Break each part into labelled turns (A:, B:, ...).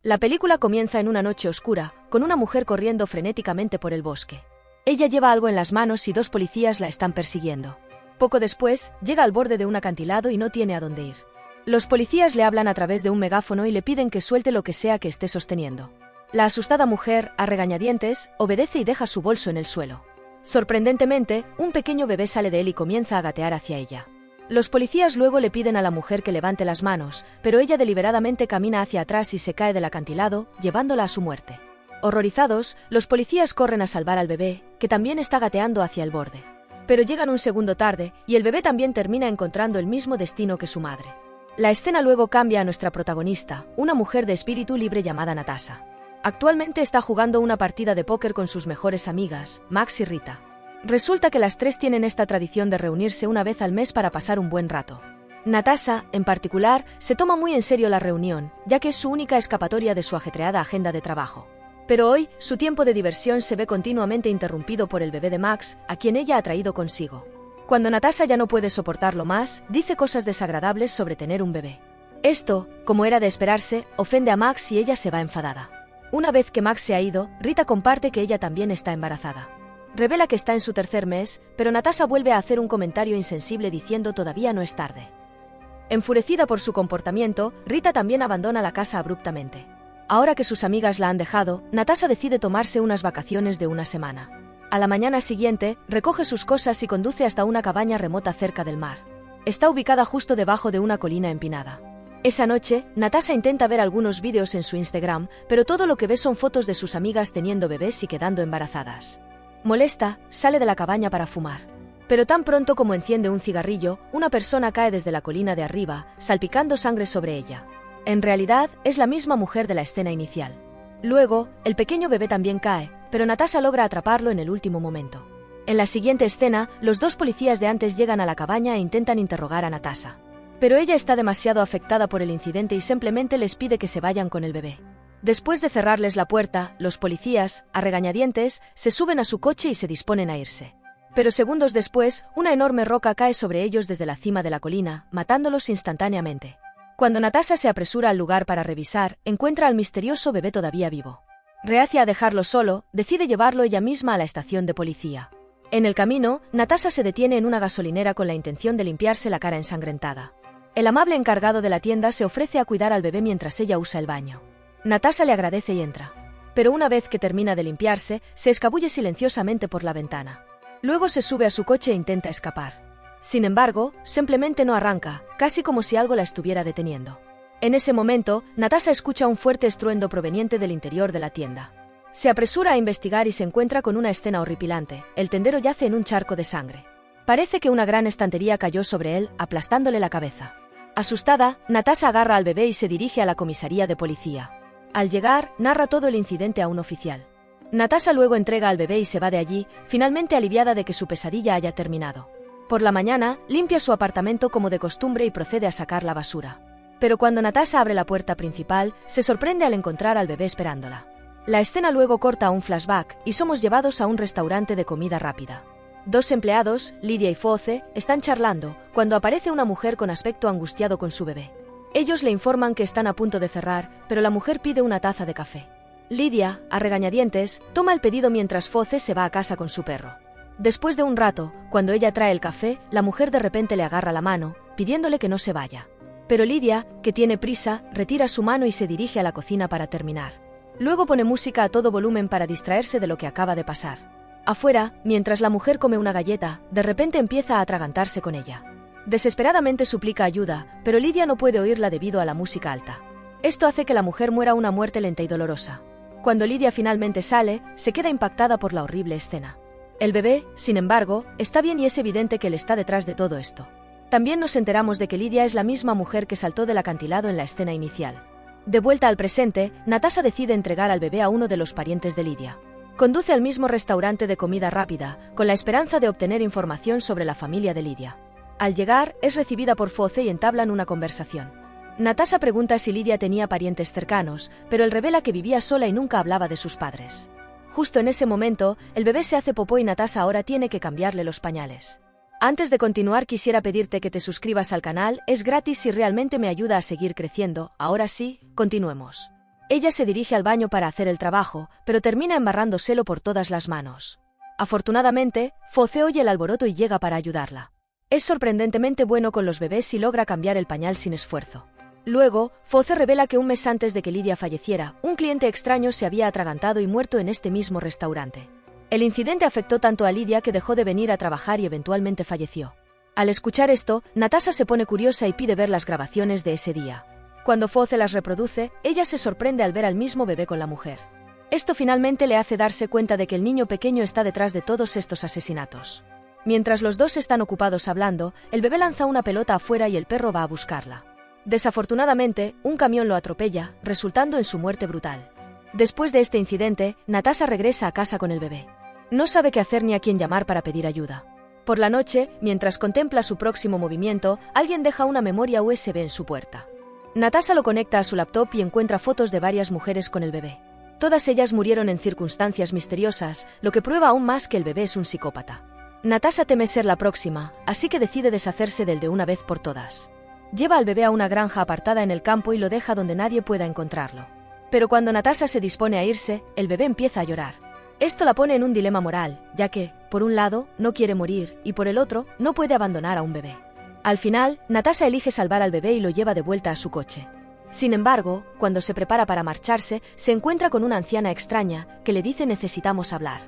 A: La película comienza en una noche oscura, con una mujer corriendo frenéticamente por el bosque. Ella lleva algo en las manos y dos policías la están persiguiendo. Poco después, llega al borde de un acantilado y no tiene a dónde ir. Los policías le hablan a través de un megáfono y le piden que suelte lo que sea que esté sosteniendo. La asustada mujer, a regañadientes, obedece y deja su bolso en el suelo. Sorprendentemente, un pequeño bebé sale de él y comienza a gatear hacia ella. Los policías luego le piden a la mujer que levante las manos, pero ella deliberadamente camina hacia atrás y se cae del acantilado, llevándola a su muerte. Horrorizados, los policías corren a salvar al bebé, que también está gateando hacia el borde. Pero llegan un segundo tarde, y el bebé también termina encontrando el mismo destino que su madre. La escena luego cambia a nuestra protagonista, una mujer de espíritu libre llamada Natasha. Actualmente está jugando una partida de póker con sus mejores amigas, Max y Rita. Resulta que las tres tienen esta tradición de reunirse una vez al mes para pasar un buen rato. Natasha, en particular, se toma muy en serio la reunión, ya que es su única escapatoria de su ajetreada agenda de trabajo. Pero hoy, su tiempo de diversión se ve continuamente interrumpido por el bebé de Max, a quien ella ha traído consigo. Cuando Natasha ya no puede soportarlo más, dice cosas desagradables sobre tener un bebé. Esto, como era de esperarse, ofende a Max y ella se va enfadada. Una vez que Max se ha ido, Rita comparte que ella también está embarazada. Revela que está en su tercer mes, pero Natasha vuelve a hacer un comentario insensible diciendo todavía no es tarde. Enfurecida por su comportamiento, Rita también abandona la casa abruptamente. Ahora que sus amigas la han dejado, Natasha decide tomarse unas vacaciones de una semana. A la mañana siguiente, recoge sus cosas y conduce hasta una cabaña remota cerca del mar. Está ubicada justo debajo de una colina empinada. Esa noche, Natasha intenta ver algunos vídeos en su Instagram, pero todo lo que ve son fotos de sus amigas teniendo bebés y quedando embarazadas. Molesta, sale de la cabaña para fumar. Pero tan pronto como enciende un cigarrillo, una persona cae desde la colina de arriba, salpicando sangre sobre ella. En realidad, es la misma mujer de la escena inicial. Luego, el pequeño bebé también cae, pero Natasha logra atraparlo en el último momento. En la siguiente escena, los dos policías de antes llegan a la cabaña e intentan interrogar a Natasha. Pero ella está demasiado afectada por el incidente y simplemente les pide que se vayan con el bebé. Después de cerrarles la puerta, los policías, a regañadientes, se suben a su coche y se disponen a irse. Pero segundos después, una enorme roca cae sobre ellos desde la cima de la colina, matándolos instantáneamente. Cuando Natasha se apresura al lugar para revisar, encuentra al misterioso bebé todavía vivo. Reacia a dejarlo solo, decide llevarlo ella misma a la estación de policía. En el camino, Natasha se detiene en una gasolinera con la intención de limpiarse la cara ensangrentada. El amable encargado de la tienda se ofrece a cuidar al bebé mientras ella usa el baño. Natasha le agradece y entra. Pero una vez que termina de limpiarse, se escabulle silenciosamente por la ventana. Luego se sube a su coche e intenta escapar. Sin embargo, simplemente no arranca, casi como si algo la estuviera deteniendo. En ese momento, Natasha escucha un fuerte estruendo proveniente del interior de la tienda. Se apresura a investigar y se encuentra con una escena horripilante. El tendero yace en un charco de sangre. Parece que una gran estantería cayó sobre él, aplastándole la cabeza. Asustada, Natasha agarra al bebé y se dirige a la comisaría de policía. Al llegar, narra todo el incidente a un oficial. Natasha luego entrega al bebé y se va de allí, finalmente aliviada de que su pesadilla haya terminado. Por la mañana, limpia su apartamento como de costumbre y procede a sacar la basura. Pero cuando Natasha abre la puerta principal, se sorprende al encontrar al bebé esperándola. La escena luego corta a un flashback y somos llevados a un restaurante de comida rápida. Dos empleados, Lydia y Foce, están charlando, cuando aparece una mujer con aspecto angustiado con su bebé. Ellos le informan que están a punto de cerrar, pero la mujer pide una taza de café. Lydia, a regañadientes, toma el pedido mientras Foce se va a casa con su perro. Después de un rato, cuando ella trae el café, la mujer de repente le agarra la mano, pidiéndole que no se vaya. Pero Lydia, que tiene prisa, retira su mano y se dirige a la cocina para terminar. Luego pone música a todo volumen para distraerse de lo que acaba de pasar. Afuera, mientras la mujer come una galleta, de repente empieza a atragantarse con ella. Desesperadamente suplica ayuda, pero Lydia no puede oírla debido a la música alta. Esto hace que la mujer muera una muerte lenta y dolorosa. Cuando Lydia finalmente sale, se queda impactada por la horrible escena. El bebé, sin embargo, está bien y es evidente que él está detrás de todo esto. También nos enteramos de que Lydia es la misma mujer que saltó del acantilado en la escena inicial. De vuelta al presente, Natasha decide entregar al bebé a uno de los parientes de Lydia. Conduce al mismo restaurante de comida rápida, con la esperanza de obtener información sobre la familia de Lydia. Al llegar, es recibida por Foce y entablan una conversación. Natasha pregunta si Lydia tenía parientes cercanos, pero él revela que vivía sola y nunca hablaba de sus padres. Justo en ese momento, el bebé se hace popó y Natasha ahora tiene que cambiarle los pañales. Antes de continuar quisiera pedirte que te suscribas al canal, es gratis y realmente me ayuda a seguir creciendo. Ahora sí, continuemos. Ella se dirige al baño para hacer el trabajo, pero termina embarrándoselo por todas las manos. Afortunadamente, Foce oye el alboroto y llega para ayudarla. Es sorprendentemente bueno con los bebés y logra cambiar el pañal sin esfuerzo. Luego, Foce revela que un mes antes de que Lydia falleciera, un cliente extraño se había atragantado y muerto en este mismo restaurante. El incidente afectó tanto a Lydia que dejó de venir a trabajar y eventualmente falleció. Al escuchar esto, Natasha se pone curiosa y pide ver las grabaciones de ese día. Cuando Foce las reproduce, ella se sorprende al ver al mismo bebé con la mujer. Esto finalmente le hace darse cuenta de que el niño pequeño está detrás de todos estos asesinatos. Mientras los dos están ocupados hablando, el bebé lanza una pelota afuera y el perro va a buscarla. Desafortunadamente, un camión lo atropella, resultando en su muerte brutal. Después de este incidente, Natasha regresa a casa con el bebé. No sabe qué hacer ni a quién llamar para pedir ayuda. Por la noche, mientras contempla su próximo movimiento, alguien deja una memoria USB en su puerta. Natasha lo conecta a su laptop y encuentra fotos de varias mujeres con el bebé. Todas ellas murieron en circunstancias misteriosas, lo que prueba aún más que el bebé es un psicópata. Natasha teme ser la próxima, así que decide deshacerse del de una vez por todas. Lleva al bebé a una granja apartada en el campo y lo deja donde nadie pueda encontrarlo. Pero cuando Natasha se dispone a irse, el bebé empieza a llorar. Esto la pone en un dilema moral, ya que, por un lado, no quiere morir, y por el otro, no puede abandonar a un bebé. Al final, Natasha elige salvar al bebé y lo lleva de vuelta a su coche. Sin embargo, cuando se prepara para marcharse, se encuentra con una anciana extraña, que le dice necesitamos hablar.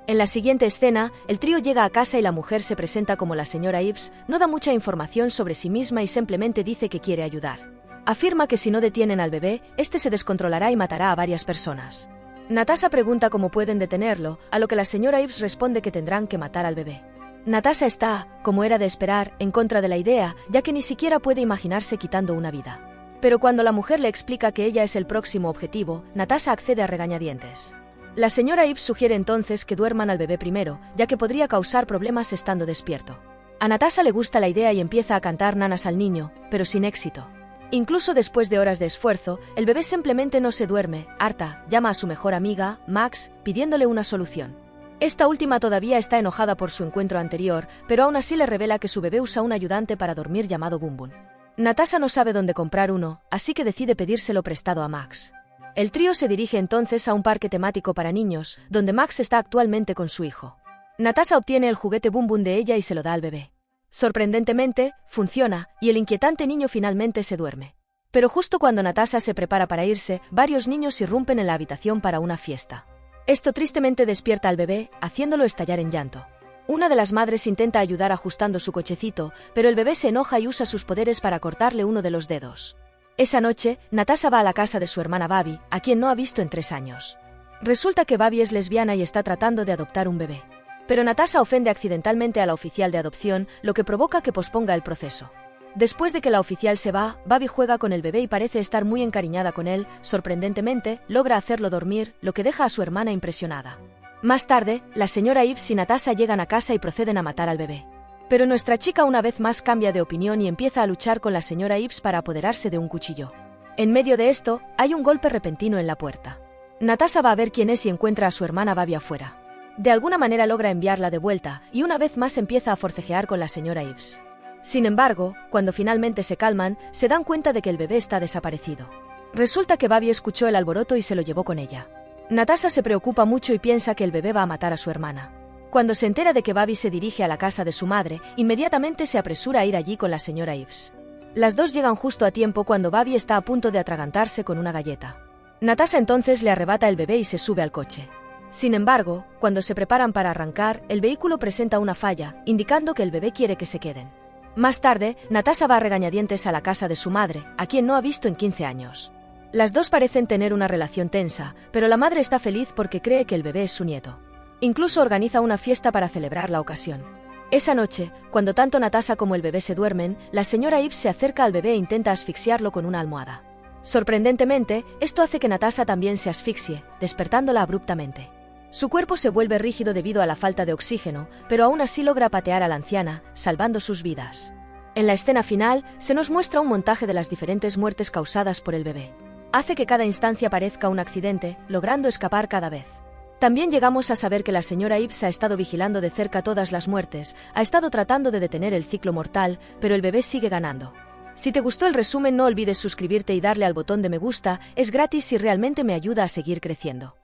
A: En la siguiente escena, el trío llega a casa y la mujer se presenta como la señora Ives, no da mucha información sobre sí misma y simplemente dice que quiere ayudar. Afirma que si no detienen al bebé, este se descontrolará y matará a varias personas. Natasha pregunta cómo pueden detenerlo, a lo que la señora Ives responde que tendrán que matar al bebé. Natasha está, como era de esperar, en contra de la idea, ya que ni siquiera puede imaginarse quitando una vida. Pero cuando la mujer le explica que ella es el próximo objetivo, Natasha accede a regañadientes. La señora Ives sugiere entonces que duerman al bebé primero, ya que podría causar problemas estando despierto. A Natasha le gusta la idea y empieza a cantar nanas al niño, pero sin éxito. Incluso después de horas de esfuerzo, el bebé simplemente no se duerme. Harta, llama a su mejor amiga, Max, pidiéndole una solución. Esta última todavía está enojada por su encuentro anterior, pero aún así le revela que su bebé usa un ayudante para dormir llamado Bum Bum. Natasha no sabe dónde comprar uno, así que decide pedírselo prestado a Max. El trío se dirige entonces a un parque temático para niños, donde Max está actualmente con su hijo. Natasha obtiene el juguete Bum Bum de ella y se lo da al bebé. Sorprendentemente, funciona, y el inquietante niño finalmente se duerme. Pero justo cuando Natasha se prepara para irse, varios niños irrumpen en la habitación para una fiesta. Esto tristemente despierta al bebé, haciéndolo estallar en llanto. Una de las madres intenta ayudar ajustando su cochecito, pero el bebé se enoja y usa sus poderes para cortarle uno de los dedos. Esa noche, Natasha va a la casa de su hermana Babi, a quien no ha visto en 3 años. Resulta que Babi es lesbiana y está tratando de adoptar un bebé. Pero Natasha ofende accidentalmente a la oficial de adopción, lo que provoca que posponga el proceso. Después de que la oficial se va, Babi juega con el bebé y parece estar muy encariñada con él. Sorprendentemente, logra hacerlo dormir, lo que deja a su hermana impresionada. Más tarde, la señora Ives y Natasha llegan a casa y proceden a matar al bebé. Pero nuestra chica una vez más cambia de opinión y empieza a luchar con la señora Ives para apoderarse de un cuchillo. En medio de esto, hay un golpe repentino en la puerta. Natasha va a ver quién es y encuentra a su hermana Babi afuera. De alguna manera logra enviarla de vuelta, y una vez más empieza a forcejear con la señora Ives. Sin embargo, cuando finalmente se calman, se dan cuenta de que el bebé está desaparecido. Resulta que Babi escuchó el alboroto y se lo llevó con ella. Natasha se preocupa mucho y piensa que el bebé va a matar a su hermana. Cuando se entera de que Babi se dirige a la casa de su madre, inmediatamente se apresura a ir allí con la señora Ives. Las dos llegan justo a tiempo cuando Babi está a punto de atragantarse con una galleta. Natasha entonces le arrebata el bebé y se sube al coche. Sin embargo, cuando se preparan para arrancar, el vehículo presenta una falla, indicando que el bebé quiere que se queden. Más tarde, Natasha va a regañadientes a la casa de su madre, a quien no ha visto en 15 años. Las dos parecen tener una relación tensa, pero la madre está feliz porque cree que el bebé es su nieto. Incluso organiza una fiesta para celebrar la ocasión. Esa noche, cuando tanto Natasha como el bebé se duermen, la señora Ives se acerca al bebé e intenta asfixiarlo con una almohada. Sorprendentemente, esto hace que Natasha también se asfixie, despertándola abruptamente. Su cuerpo se vuelve rígido debido a la falta de oxígeno, pero aún así logra patear a la anciana, salvando sus vidas. En la escena final, se nos muestra un montaje de las diferentes muertes causadas por el bebé. Hace que cada instancia parezca un accidente, logrando escapar cada vez. También llegamos a saber que la señora Ives ha estado vigilando de cerca todas las muertes, ha estado tratando de detener el ciclo mortal, pero el bebé sigue ganando. Si te gustó el resumen, no olvides suscribirte y darle al botón de me gusta, es gratis y realmente me ayuda a seguir creciendo.